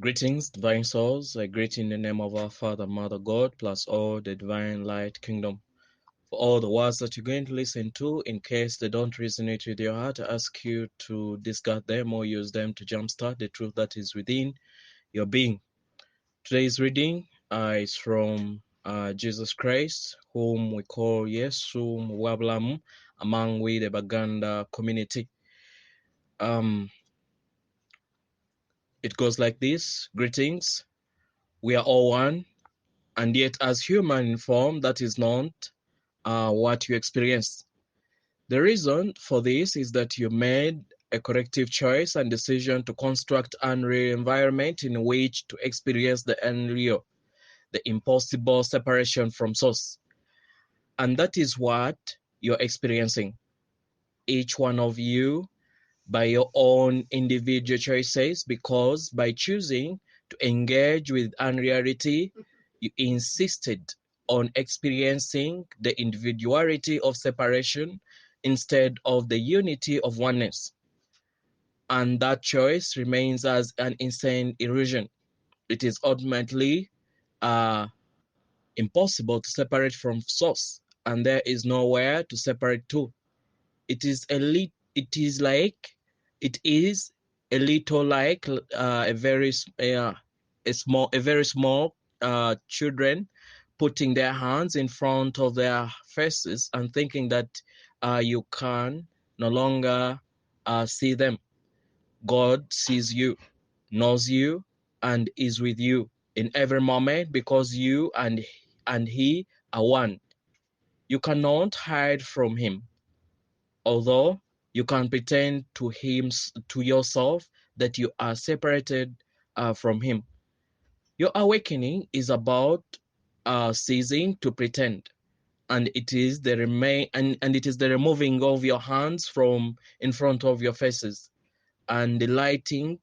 Greetings, divine souls. I greet in the name of our Father, Mother God, plus all the divine light kingdom. For all the words that you're going to listen to, in case they don't resonate with your heart, I ask you to discard them or use them to jumpstart the truth that is within your being. Today's reading is from Jesus Christ, whom we call Yezu, Bulamu, among we the Baganda community. It goes like this. Greetings. We are all one. And yet, as human in form, that is not what you experience. The reason for this is that you made a corrective choice and decision to construct an unreal environment in which to experience the unreal, the impossible separation from source. And that is what you're experiencing. Each one of you by your own individual choices, because by choosing to engage with unreality, you insisted on experiencing the individuality of separation instead of the unity of oneness. And that choice remains as an insane illusion. It is ultimately impossible to separate from source, and there is nowhere to separate to. It is a little like a very small children putting their hands in front of their faces and thinking that you can no longer see them. God sees you, knows you, and is with you in every moment, because you and he are one. You cannot hide from him, although you can pretend to yourself that you are separated from him. Your awakening is about ceasing to pretend, and it is the removing of your hands from in front of your faces, and delighting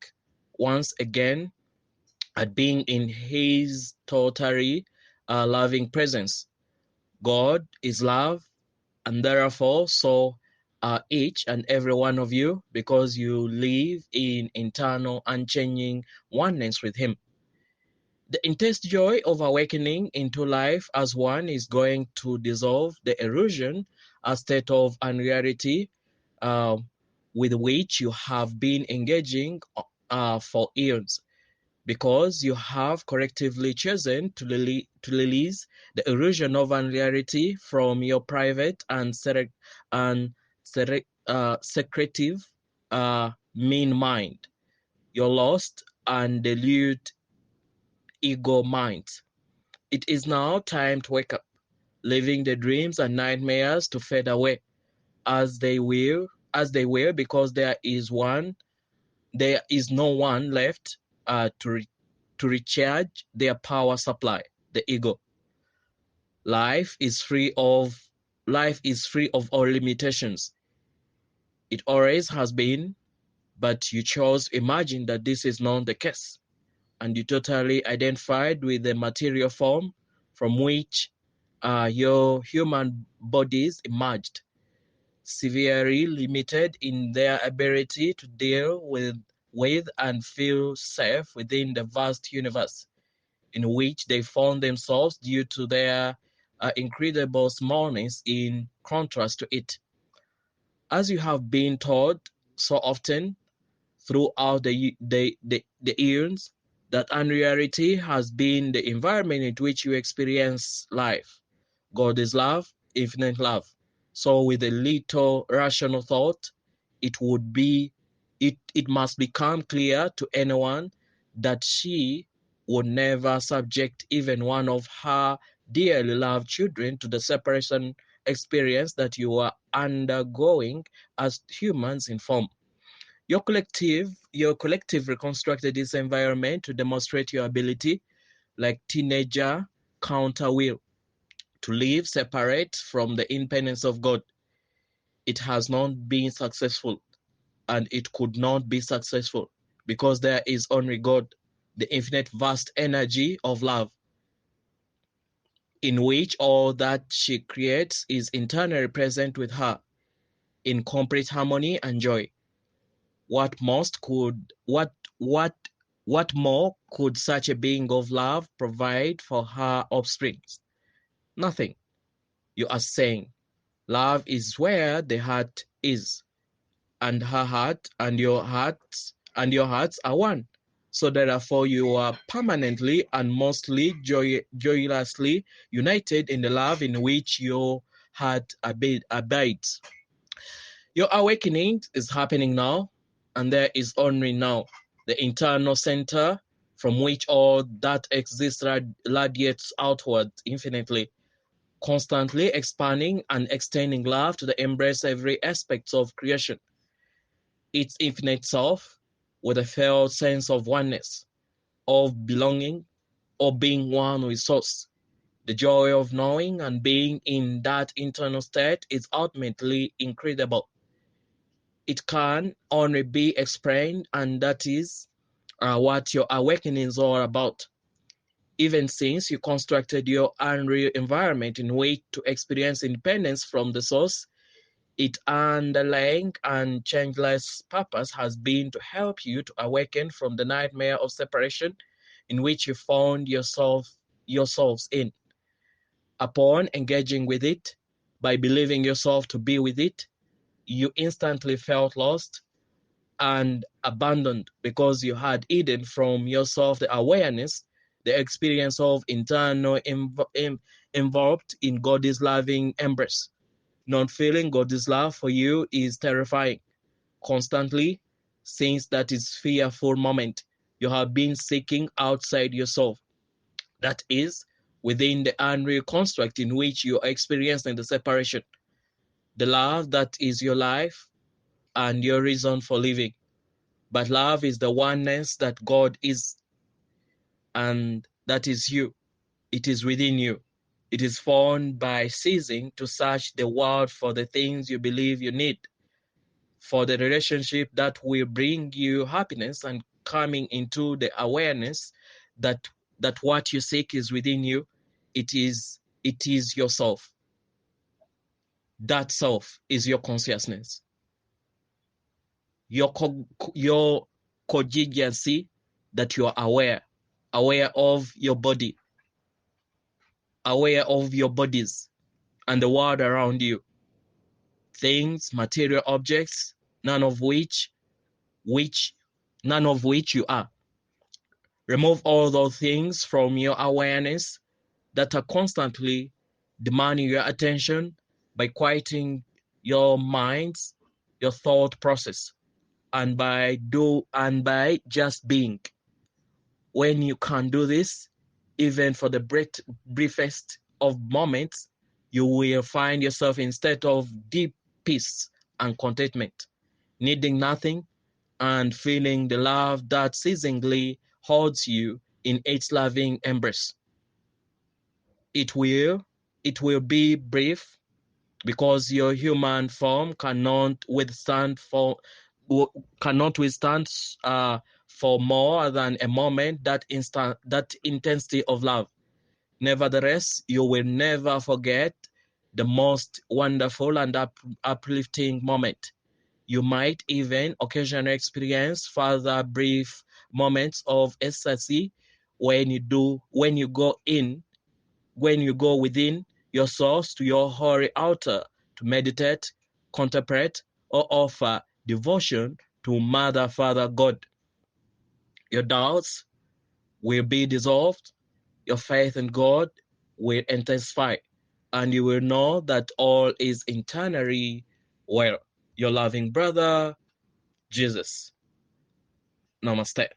once again at being in his totally loving presence. God is love, and therefore so are each and every one of you, because you live in internal unchanging oneness with him. The intense joy of awakening into life as one is going to dissolve the illusion, a state of unreality uh, with which you have been engaging for eons, because you have collectively chosen to release the illusion of unreality from your private and secretive mean mind, your lost and deluded ego mind. It is now time to wake up, leaving the dreams and nightmares to fade away as they will, because there is no one left to recharge their power supply, the ego. Life is free of all limitations. It always has been, but you chose to imagine that this is not the case, and you totally identified with the material form from which your human bodies emerged, severely limited in their ability to deal with and feel safe within the vast universe in which they found themselves, due to their incredible smallness in contrast to it. As you have been taught so often throughout the eons, that unreality has been the environment in which you experience life. God is love, infinite love. So with a little rational thought, it must become clear to anyone that she would never subject even one of her dearly loved children to the separation experience that you are undergoing as humans in form. Your collective reconstructed this environment to demonstrate your ability, like teenager counter will, to live separate from the independence of God. It has not been successful, and it could not be successful, because there is only God, the infinite vast energy of love, in which all that she creates is internally present with her, in complete harmony and joy. What What more could such a being of love provide for her offspring? Nothing. You are saying love is where the heart is, and her heart and your hearts are one. So therefore you are permanently and mostly joyously united in the love in which your heart abides. Your awakening is happening now, and there is only now. The internal center from which all that exists radiates outward infinitely, constantly expanding and extending love to the embrace every aspect of creation, its infinite self, with a felt sense of oneness, of belonging, of being one with source. The joy of knowing and being in that internal state is ultimately incredible. It can only be explained, and that is what your awakenings are about. Even since you constructed your unreal environment in which to experience independence from the source, its underlying and changeless purpose has been to help you to awaken from the nightmare of separation in which you found yourselves in. Upon engaging with it, by believing yourself to be with it, you instantly felt lost and abandoned because you had hidden from yourself the awareness, the experience of internal involved in God's loving embrace. Not feeling God's love for you is terrifying. Constantly, since that is fearful moment, you have been seeking outside yourself. That is, within the unreal construct in which you are experiencing the separation. The love that is your life and your reason for living. But love is the oneness that God is, and that is you. It is within you. It is found by ceasing to search the world for the things you believe you need, for the relationship that will bring you happiness, and coming into the awareness that what you seek is within you. It is yourself. That self is your consciousness, your cognigency, that you are aware of your body, aware of your bodies and the world around you, things, material objects, none of which you are. Remove all those things from your awareness that are constantly demanding your attention by quieting your minds, your thought process, and by just being. When you can do this, even for the briefest of moments, you will find yourself in a state of deep peace and contentment, needing nothing and feeling the love that ceasingly holds you in its loving embrace. It will be brief, because your human form cannot withstand for more than a moment that intensity of love. Nevertheless, you will never forget the most wonderful and uplifting moment. You might even occasionally experience further brief moments of ecstasy when you go within your source to your holy altar to meditate, contemplate, or offer devotion to Mother, Father, God. Your doubts will be dissolved, your faith in God will intensify, and you will know that all is internally well. Your loving brother, Jesus. Namaste.